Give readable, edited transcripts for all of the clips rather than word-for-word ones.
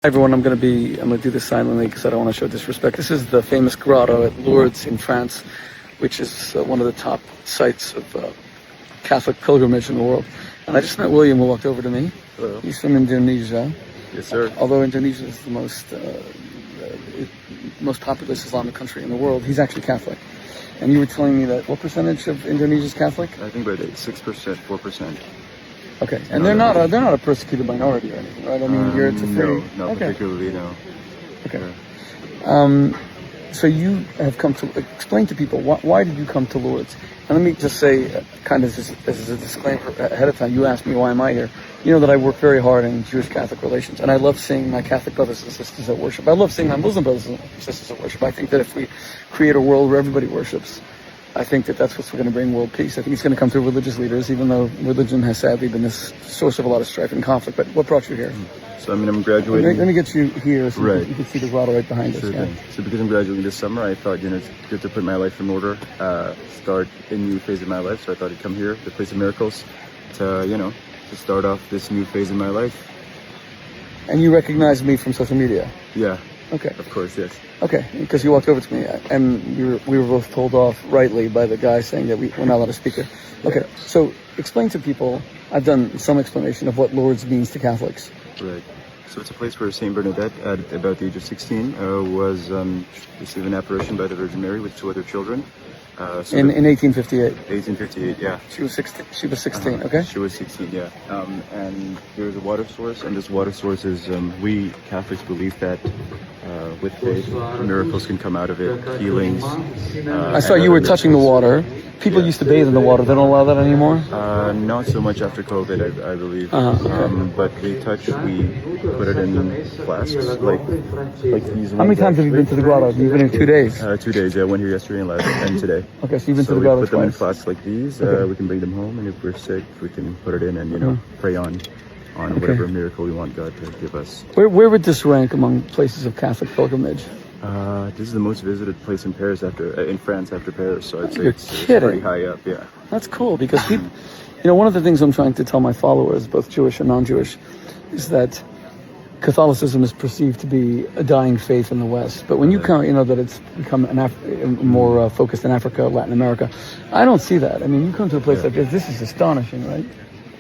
Everyone, I'm going to do this silently because I don't want to show disrespect. This is the famous grotto at Lourdes in France, which is one of the top sites of Catholic pilgrimage in the world. And I just met William, who walked over to me. Hello. He's from Indonesia. Yes, sir. Although Indonesia is the most populous Islamic country in the world, he's actually Catholic. And you were telling me that what percentage of Indonesia is Catholic? I think about 6%, 4%. Okay, and they're not a persecuted minority or anything, right? I mean, it's a free. No, okay. particularly, no. Okay. Yeah. So you have come to explain to people why did you come to Lourdes? And let me just say, kind of as a disclaimer ahead of time, you asked me why am I here. You know that I work very hard in Jewish-Catholic relations, and I love seeing my Catholic brothers and sisters at worship. I love seeing my Muslim brothers and sisters at worship. I think that if we create a world where everybody worships, I think that that's what's going to bring world peace. I think it's going to come through religious leaders, even though religion has sadly been this source of a lot of strife and conflict. But what brought you here? So, I'm graduating. Let me get you here so right. you can see the grotto right behind us. Yeah. So because I'm graduating this summer, I thought, it's good to put my life in order, start a new phase of my life. So I thought I'd come here, the place of miracles, to start off this new phase in my life. And you recognize me from social media? Yeah. Okay. Of course, yes. Okay, because you walked over to me, and we were both told off rightly by the guy saying that we're not allowed to speak here. Okay, so explain to people, I've done some explanation of what Lourdes means to Catholics. Right. So it's a place where Saint Bernadette, at about the age of 16, was received an apparition by the Virgin Mary with 2 other children. In 1858. 1858, yeah. She was 16. She was 16. Okay. She was 16, yeah. And there's a water source, and this water source is we Catholics believe that with faith, miracles can come out of it, healings. I saw you were touching the water. People used to bathe in the water. They don't allow that anymore? Not so much after COVID, I believe. Okay. But we put it in flasks, like these. How many times have you been to the grotto? You've been here 2 days? 2 days, yeah. I went here yesterday and today. Okay, so you've been to the we grotto put them in twice. flasks like these. Okay. We can bring them home, and if we're sick, we can put it in and, pray on whatever miracle we want God to give us. Where would this rank among places of Catholic pilgrimage? This is the most visited place in France after Paris, so I'd say it's pretty high up, yeah. That's cool because people, one of the things I'm trying to tell my followers, both Jewish and non-Jewish, is that Catholicism is perceived to be a dying faith in the West. But when you come, that it's become more focused in Africa, Latin America, I don't see that. I mean, you come to a place like this is astonishing, right?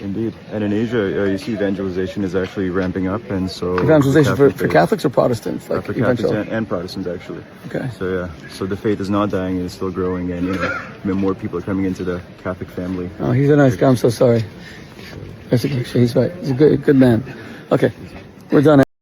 Indeed. And in Asia, you see evangelization is actually ramping up, and so... Evangelization for Catholics or Protestants? For Catholics and Protestants, actually. Okay. So, so the faith is not dying, it's still growing, and, more people are coming into the Catholic family. Oh, he's a nice guy, I'm so sorry. He's right. He's a good man. Okay, we're done.